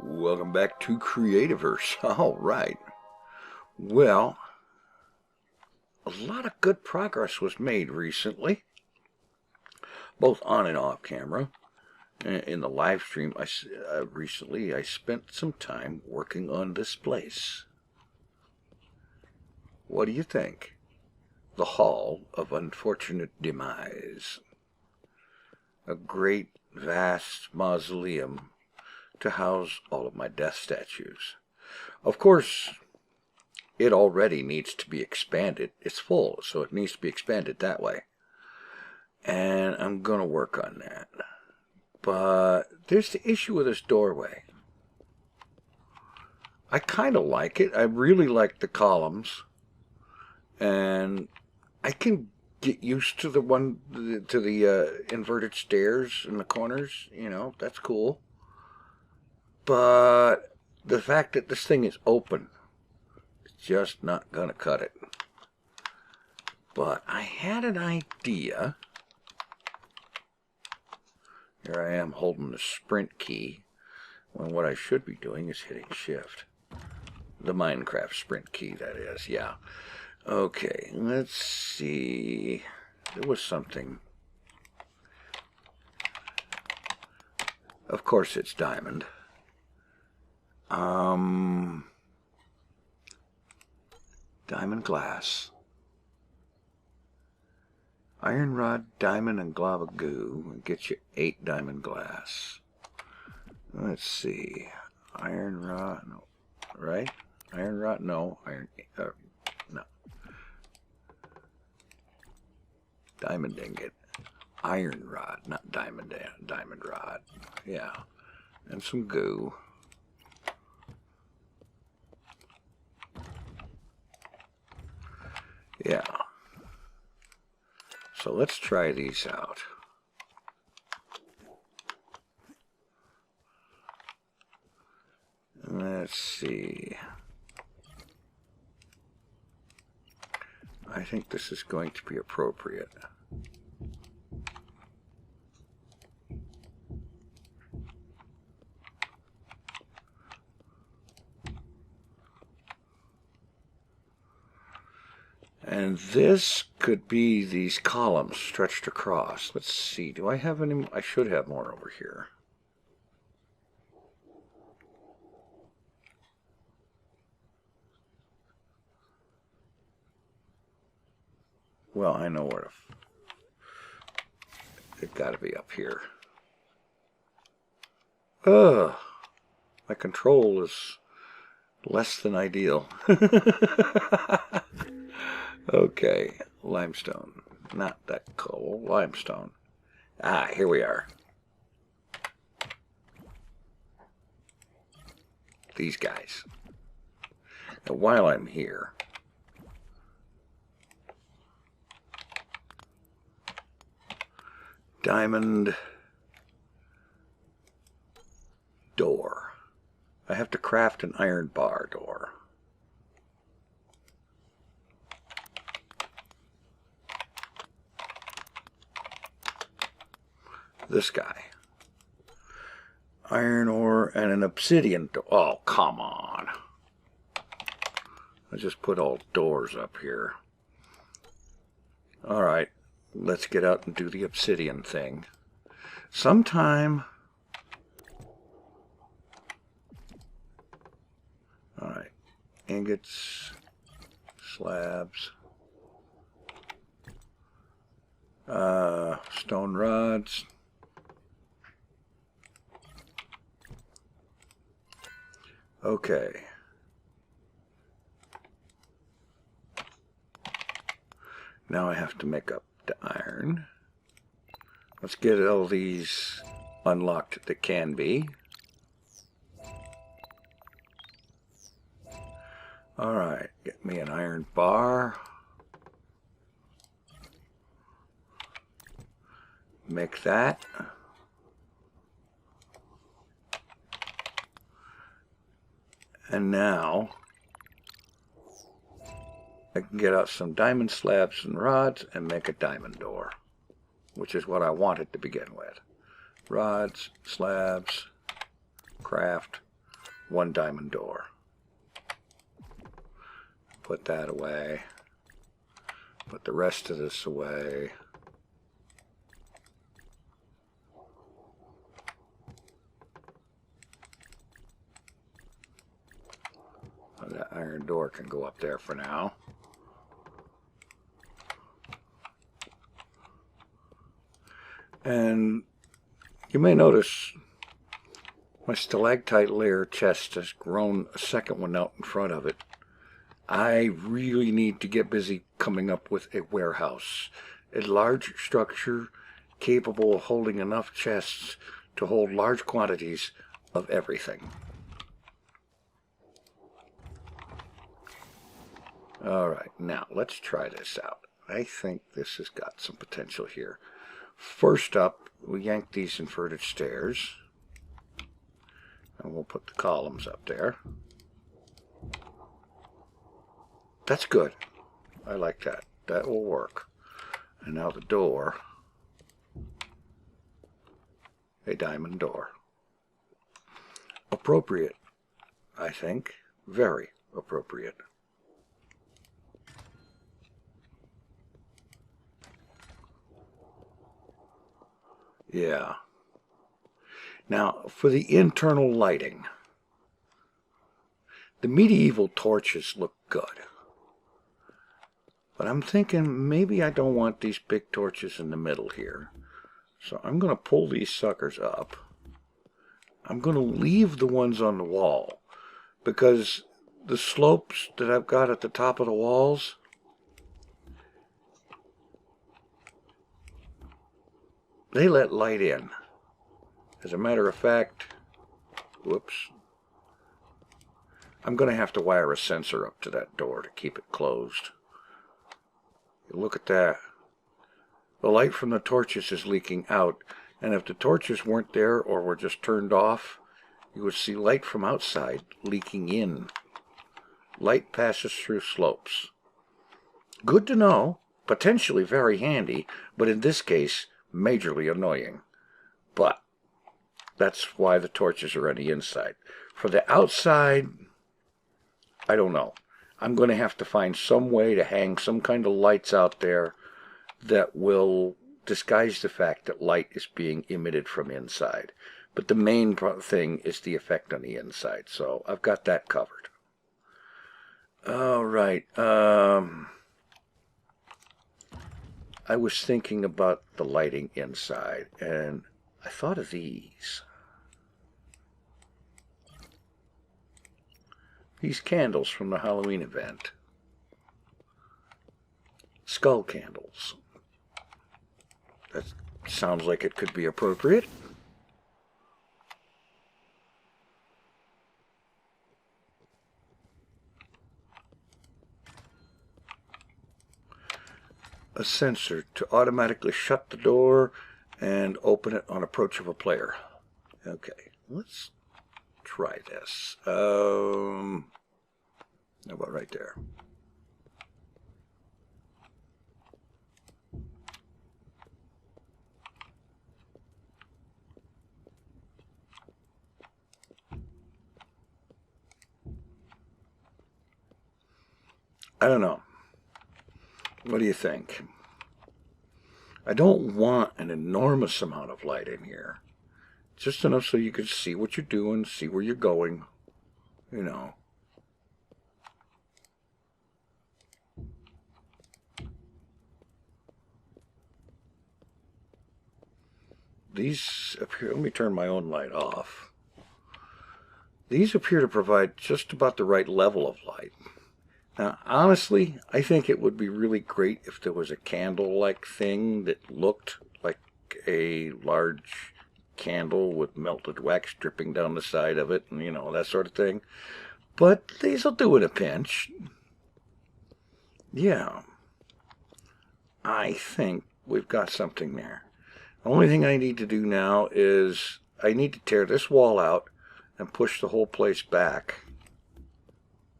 Welcome back to Creativerse. All right. Well, a lot of good progress was made recently, both on and off camera. In the live stream, recently I spent some time working on this place. What do you think? The Hall of Unfortunate Demise. A great, vast mausoleum to house all of my death statues. Of course, it already needs to be expanded. It's full, so it needs to be expanded that way. And I'm going to work on that. But there's the issue with this doorway. I kind of like it. I really like the columns. And I can get used to the inverted stairs in the corners. You know, that's cool. But the fact that this thing is open, it's just not going to cut it. But I had an idea. Here I am holding the sprint key, when what I should be doing is hitting shift. The Minecraft sprint key, that is, yeah. Okay, let's see. There was something. Of course it's diamond. Diamond glass. Iron rod, diamond, and glava goo get you 8 diamond glass. Let's see. Iron rod, no, right? Iron rod, no. No. Diamond ingot. Iron rod, not diamond rod. Yeah. And some goo. Yeah. So let's try these out. Let's see. I think this is going to be appropriate. And this could be these columns stretched across. Let's see, do I have any? I should have more over here. Well, I know where it's got to be up here. Ugh, my control is less than ideal. Okay, limestone. Not that coal, limestone. Ah, here we are. These guys. And while I'm here, diamond door. I have to craft an iron bar door. This guy. Iron ore and an obsidian door. Oh, come on. I just put all doors up here. Alright, let's get out and do the obsidian thing. Sometime. Alright, ingots, slabs, stone rods. Okay. Now I have to make up the iron. Let's get all these unlocked that can be. Alright, get me an iron bar. Make that. And now I can get out some diamond slabs and rods and make a diamond door, which is what I wanted to begin with. Rods, slabs, craft, one diamond door. Put that away. Put the rest of this away. That iron door can go up there for now. And you may notice my stalactite layer chest has grown a second one out in front of it. I really need to get busy coming up with a warehouse, a large structure capable of holding enough chests to hold large quantities of everything. Alright, now let's try this out. I think this has got some potential here. First up, we yank these inverted stairs, and we'll put the columns up there. That's good. I like that. That will work. And now the door. A diamond door. Appropriate, I think. Very appropriate. Yeah. Now, for the internal lighting, the medieval torches look good. But I'm thinking maybe I don't want these big torches in the middle here. So I'm going to pull these suckers up. I'm going to leave the ones on the wall, because the slopes that I've got at the top of the walls, they let light in. As a matter of fact, whoops, I'm going to have to wire a sensor up to that door to keep it closed. Look at that. The light from the torches is leaking out, and if the torches weren't there or were just turned off, you would see light from outside leaking in. Light passes through slopes. Good to know, potentially very handy, but in this case, majorly annoying. But that's why the torches are on the inside. For the outside, I don't know. I'm going to have to find some way to hang some kind of lights out there that will disguise the fact that light is being emitted from inside. But the main thing is the effect on the inside, so I've got that covered. All right. I was thinking about the lighting inside, and I thought of these. These candles from the Halloween event. Skull candles. That sounds like it could be appropriate. A sensor to automatically shut the door and open it on approach of a player. Okay, let's try this. How about right there? I don't know. What do you think? I don't want an enormous amount of light in here. Just enough so you can see what you're doing, see where you're going, you know. These appear, let me turn my own light off. These appear to provide just about the right level of light. Now, honestly, I think it would be really great if there was a candle-like thing that looked like a large candle with melted wax dripping down the side of it, and, you know, that sort of thing. But these will do in a pinch. Yeah. I think we've got something there. The only thing I need to do now is I need to tear this wall out and push the whole place back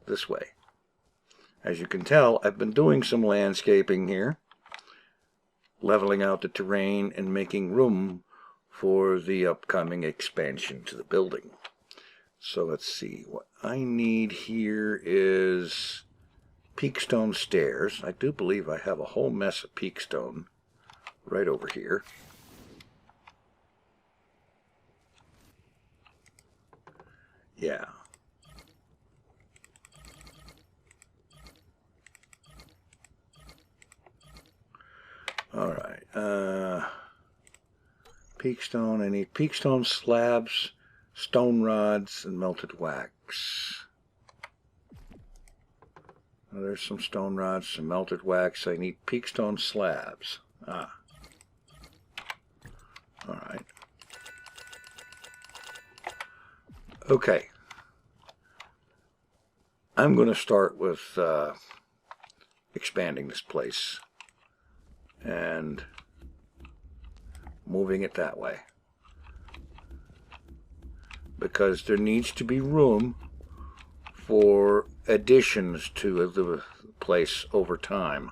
this way. As you can tell, I've been doing some landscaping here, leveling out the terrain and making room for the upcoming expansion to the building. So let's see, what I need here is peakstone stairs. I do believe I have a whole mess of peakstone right over here. Yeah. All right. Peakstone. I need peakstone slabs, stone rods, and melted wax. Oh, there's some stone rods, some melted wax. I need peakstone slabs. Ah. All right. Okay. I'm going to start with expanding this place and moving it that way, because there needs to be room for additions to the place over time.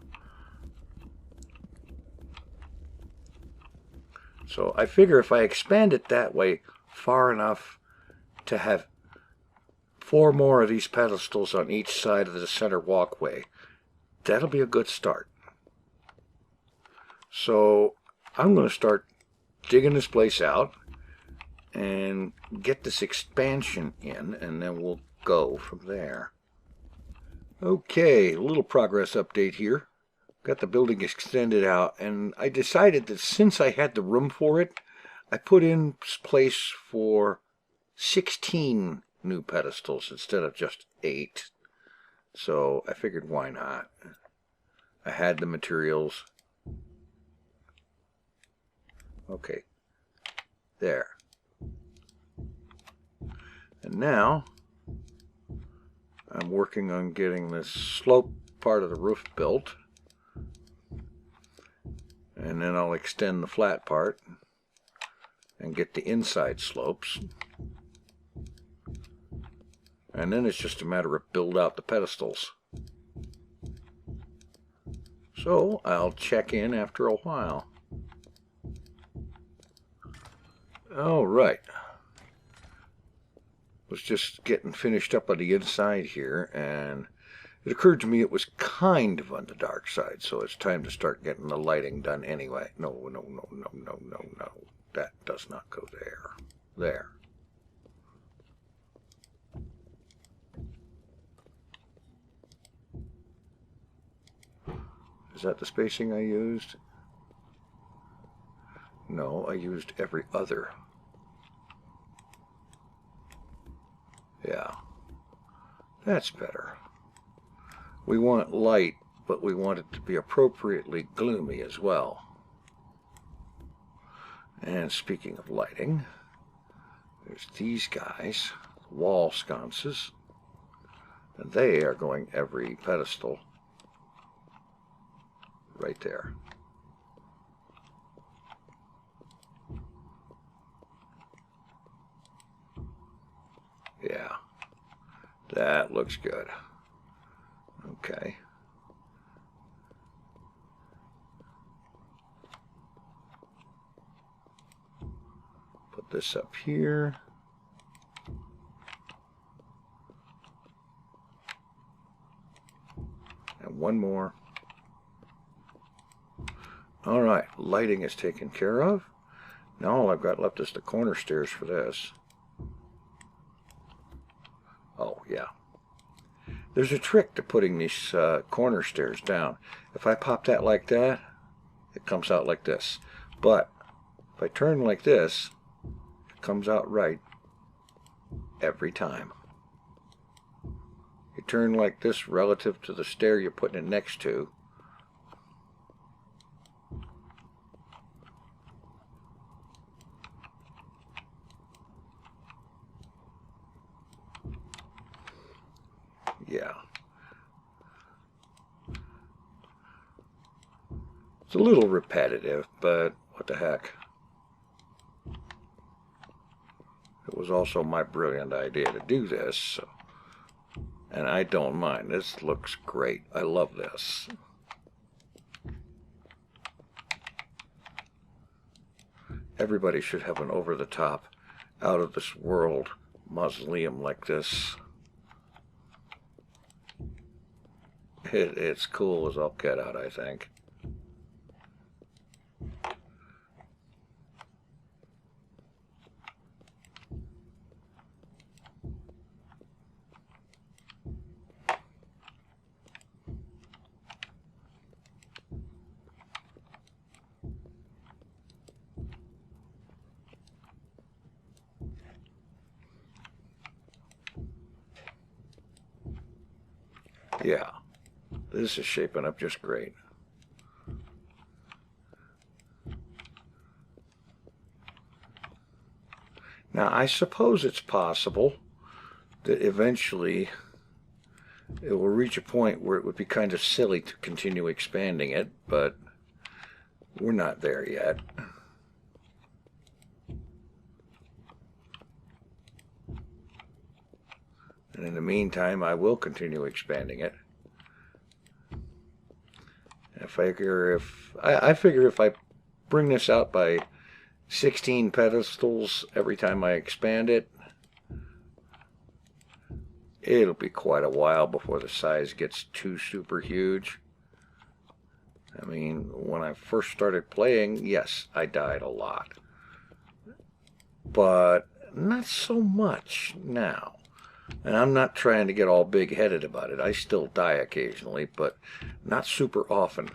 So I figure if I expand it that way far enough to have 4 more of these pedestals on each side of the center walkway, that'll be a good start. So I'm going to start digging this place out and get this expansion in, and then we'll go from there. Okay, a little progress update here. Got the building extended out, and I decided that since I had the room for it, I put in place for 16 new pedestals instead of just 8. So I figured, why not? I had the materials. Okay, there. And now I'm working on getting this slope part of the roof built, and then I'll extend the flat part and get the inside slopes, and then it's just a matter of build out the pedestals. So I'll check in after a while. All right. Was just getting finished up on the inside here, and it occurred to me it was kind of on the dark side, so it's time to start getting the lighting done anyway. No. That does not go there. There. Is that the spacing I used? No, I used every other. Yeah, that's better. We want light, but we want it to be appropriately gloomy as well. And speaking of lighting, there's these guys, wall sconces, and they are going every pedestal right there. Yeah, that looks good. Okay. Put this up here. And one more. All right, lighting is taken care of. Now all I've got left is the corner stairs for this. Oh, yeah. There's a trick to putting these corner stairs down. If I pop that like that, it comes out like this. But if I turn like this, it comes out right every time. You turn like this relative to the stair you're putting it next to. Yeah. It's a little repetitive, but what the heck. It was also my brilliant idea to do this, so. And I don't mind. This looks great. I love this. Everybody should have an over-the-top, out-of-this-world mausoleum like this. It's cool as all get out, I think. Yeah, this is shaping up just great. Now, I suppose it's possible that eventually it will reach a point where it would be kind of silly to continue expanding it, but we're not there yet. And in the meantime, I will continue expanding it. I figure if I bring this out by 16 pedestals every time I expand it, it'll be quite a while before the size gets too super huge. I mean, when I first started playing, yes, I died a lot. But not so much now. And I'm not trying to get all big-headed about it. I still die occasionally, but not super often.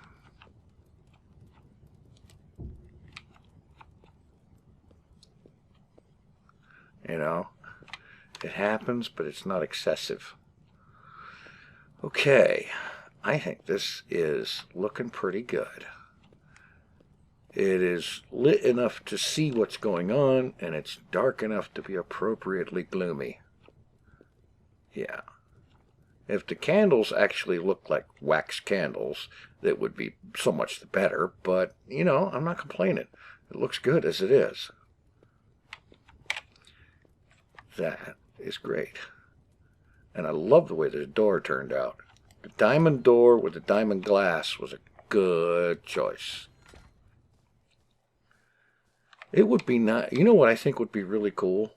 You know, it happens, but it's not excessive. Okay, I think this is looking pretty good. It is lit enough to see what's going on, and it's dark enough to be appropriately gloomy. Yeah. If the candles actually look like wax candles, that would be so much the better, but, you know, I'm not complaining. It looks good as it is. That is great. And I love the way the door turned out. The diamond door with the diamond glass was a good choice. It would be not, you know what I think would be really cool?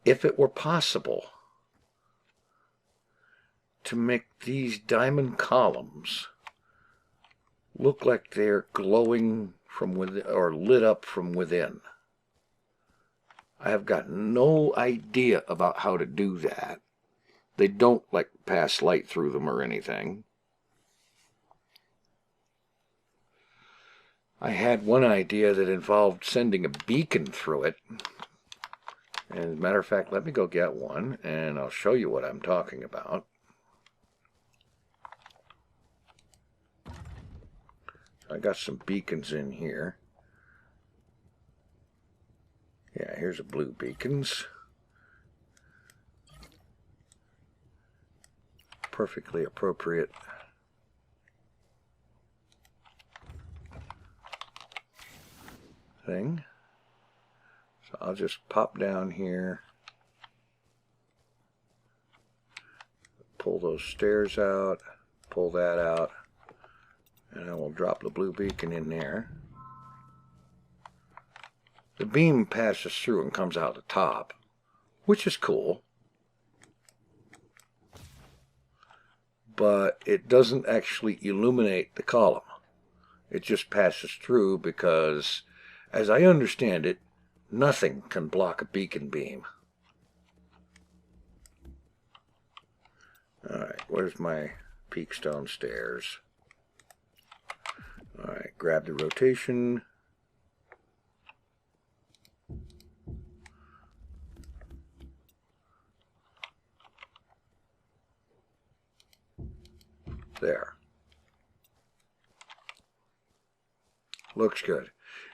If it were possible to make these diamond columns look like they're glowing from within or lit up from within. I have got no idea about how to do that. They don't like pass light through them or anything. I had one idea that involved sending a beacon through it. And as a matter of fact, let me go get one and I'll show you what I'm talking about. I got some beacons in here. Yeah, here's a blue beacons. Perfectly appropriate. Thing. So I'll just pop down here. Pull those stairs out. Pull that out. And I will drop the blue beacon in there. The beam passes through and comes out the top, which is cool. But it doesn't actually illuminate the column. It just passes through because, as I understand it, nothing can block a beacon beam. Alright, where's my peak stone stairs? Alright, grab the rotation. There. Looks good.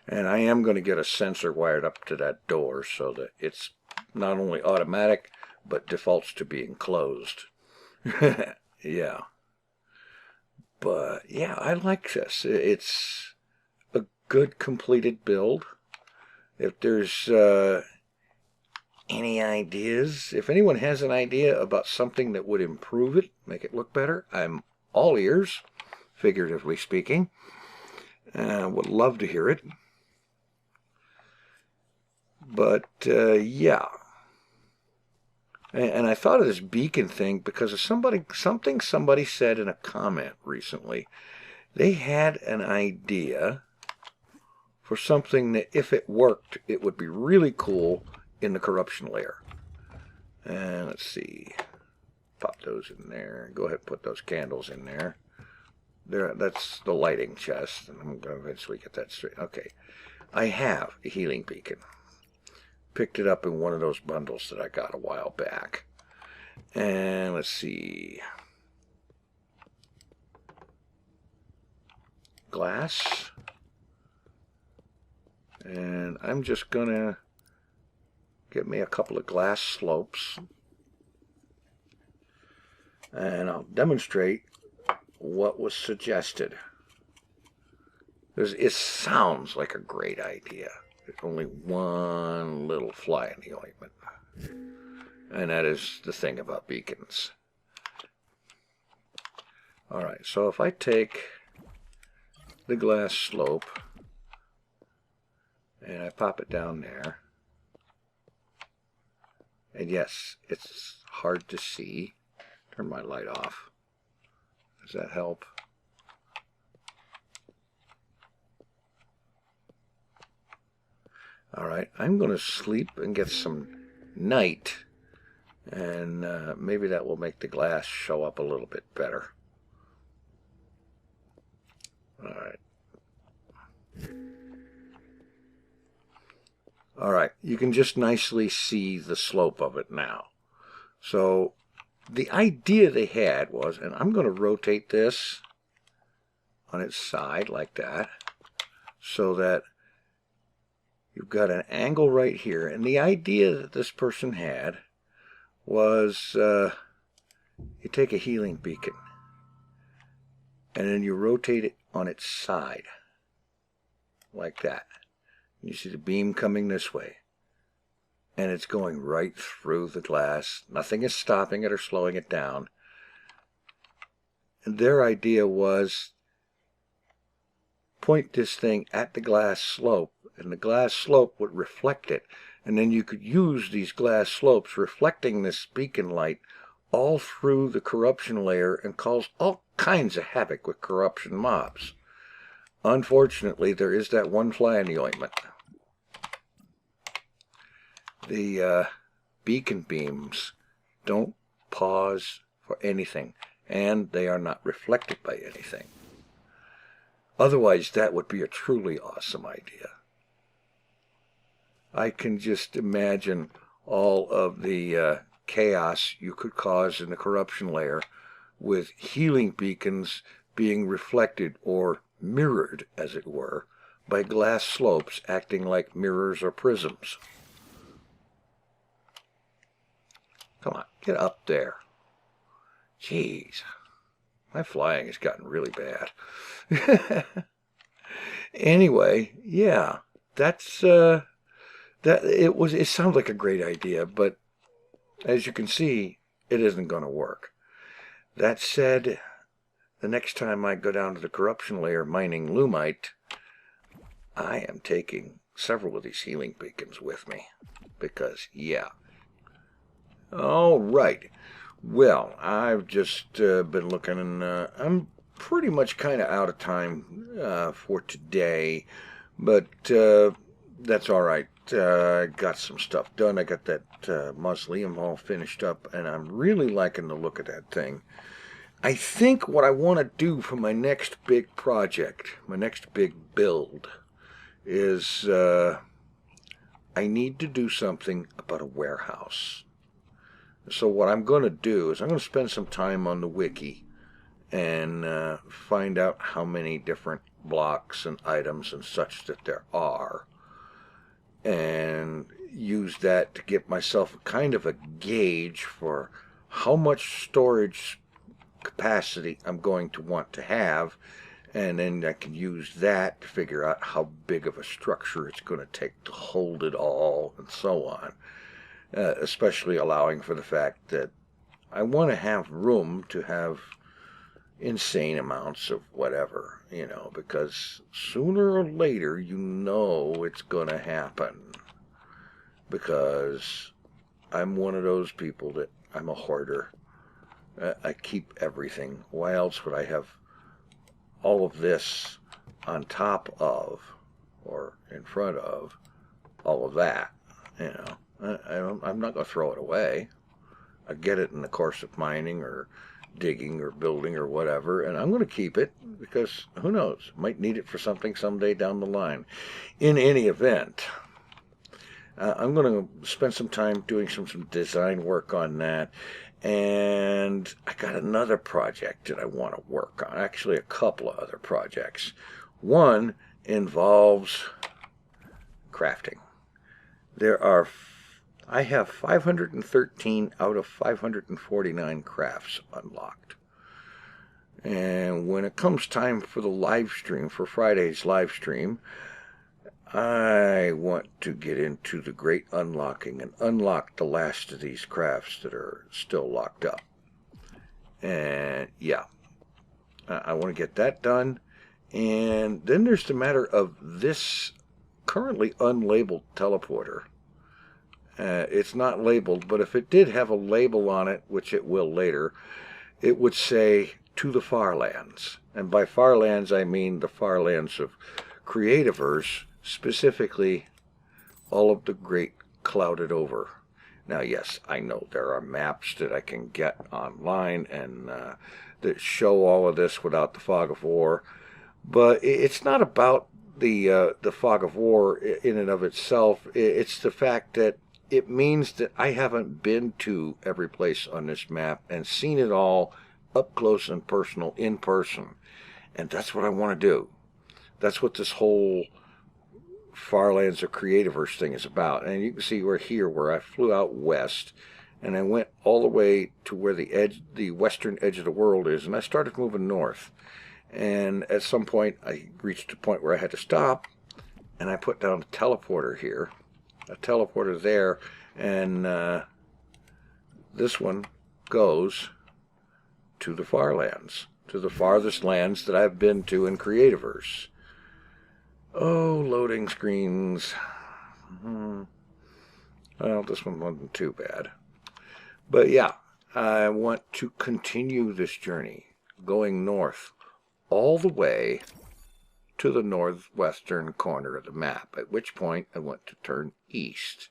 And I am going to get a sensor wired up to that door so that it's not only automatic, but defaults to being closed. Yeah. But, yeah, I like this. It's a good completed build. If there's any ideas, if anyone has an idea about something that would improve it, make it look better, I'm all ears, figuratively speaking. Would love to hear it. But, yeah. And I thought of this beacon thing because of something somebody said in a comment recently. They had an idea for something that, if it worked, it would be really cool in the corruption layer. And let's see. Pop those in there. Go ahead and put those candles in there. That's the lighting chest. And I'm going to eventually get that straight. Okay. I have a healing beacon. Picked it up in one of those bundles that I got a while back. And let's see. Glass. And I'm just going to get me a couple of glass slopes. And I'll demonstrate what was suggested. It sounds like a great idea. There's only one little fly in the ointment. And that is the thing about beacons. Alright, so if I take the glass slope and I pop it down there, and yes, it's hard to see. Turn my light off. Does that help? Alright, I'm going to sleep and get some night, and maybe that will make the glass show up a little bit better. Alright. Alright, you can just nicely see the slope of it now. So the idea they had was, and I'm going to rotate this on its side like that, so that you've got an angle right here. And the idea that this person had was you take a healing beacon and then you rotate it on its side like that. You see the beam coming this way, and it's going right through the glass. Nothing is stopping it or slowing it down. And their idea was point this thing at the glass slope, and the glass slope would reflect it. And then you could use these glass slopes reflecting this beacon light all through the corruption layer and cause all kinds of havoc with corruption mobs. Unfortunately, there is that one fly in the ointment. The beacon beams don't pause for anything, and they are not reflected by anything. Otherwise, that would be a truly awesome idea. I can just imagine all of the chaos you could cause in the corruption layer with healing beacons being reflected or mirrored, as it were, by glass slopes acting like mirrors or prisms. Come on, get up there. Jeez, my flying has gotten really bad. Anyway, yeah, that's it sounds like a great idea, but as you can see, it isn't going to work. That said, the next time I go down to the corruption layer mining Lumite, I am taking several of these healing beacons with me, because yeah. All right. Well, I've just been looking, and I'm pretty much kind of out of time for today, but that's all right. I got some stuff done. I got that Mausoleum all finished up, and I'm really liking the look of that thing. I think what I want to do for my next big project, my next big build, is I need to do something about a warehouse. So what I'm going to do is I'm going to spend some time on the wiki and find out how many different blocks and items and such that there are, and use that to get myself kind of a gauge for how much storage capacity I'm going to want to have, and then I can use that to figure out how big of a structure it's going to take to hold it all, and so on. Especially allowing for the fact that I want to have room to have insane amounts of whatever, you know, because sooner or later you know it's going to happen, because I'm one of those people that I'm a hoarder. I keep everything. Why else would I have all of this on top of or in front of all of that? You know, I'm not going to throw it away. I get it in the course of mining or digging or building or whatever, and I'm going to keep it because who knows, might need it for something someday down the line. In any event, I'm going to spend some time doing some design work on that, and I got another project that I want to work on, actually a couple of other projects. One involves crafting. I have 513 out of 549 crafts unlocked. And when it comes time for the live stream, for Friday's live stream, I want to get into the great unlocking and unlock the last of these crafts that are still locked up. And yeah, I want to get that done. And then there's the matter of this currently unlabeled teleporter. It's not labeled, but if it did have a label on it, which it will later, it would say To The FarLands. And by FarLands, I mean the FarLands of Creativerse, specifically all of the great clouded over. Now, yes, I know there are maps that I can get online and that show all of this without the fog of war, but it's not about the fog of war in and of itself. It's the fact that it means that I haven't been to every place on this map and seen it all up close and personal, in person. And that's what I want to do. That's what this whole FarLands or Creativerse thing is about. And you can see we're here where I flew out west and I went all the way to where the western edge of the world is, and I started moving north. And at some point I reached a point where I had to stop, and I put down a teleporter here, a teleporter there, and this one goes to the FarLands, to the farthest lands that I've been to in Creativerse. Oh, loading screens. Well, this one wasn't too bad. But yeah, I want to continue this journey, going north, all the way to the northwestern corner of the map, at which point I want to turn east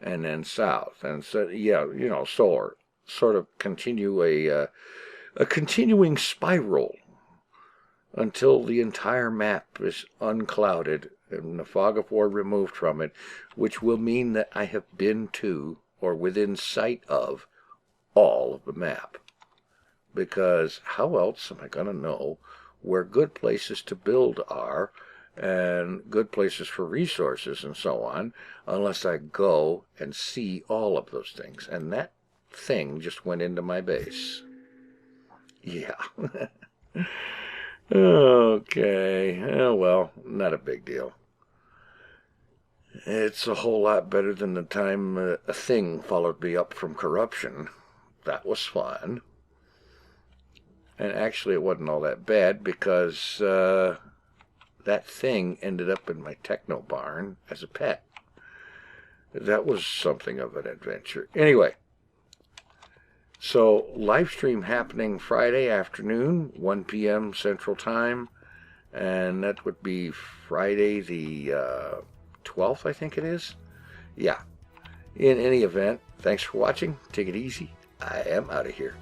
and then south. And so, yeah, you know, sort of continue a continuing spiral until the entire map is unclouded and the fog of war removed from it, which will mean that I have been to, or within sight of, all of the map. Because how else am I going to know where good places to build are and good places for resources and so on, unless I go and see all of those things? And that thing just went into my base. Yeah. Okay. Oh, well, not a big deal. It's a whole lot better than the time a thing followed me up from corruption. That was fun. And actually it wasn't all that bad, because that thing ended up in my techno barn as a pet. That was something of an adventure. Anyway, so live stream happening Friday afternoon, 1 p.m. Central Time, and that would be Friday the 12th, I think it is. Yeah. In any event, thanks for watching. Take it easy. I am out of here.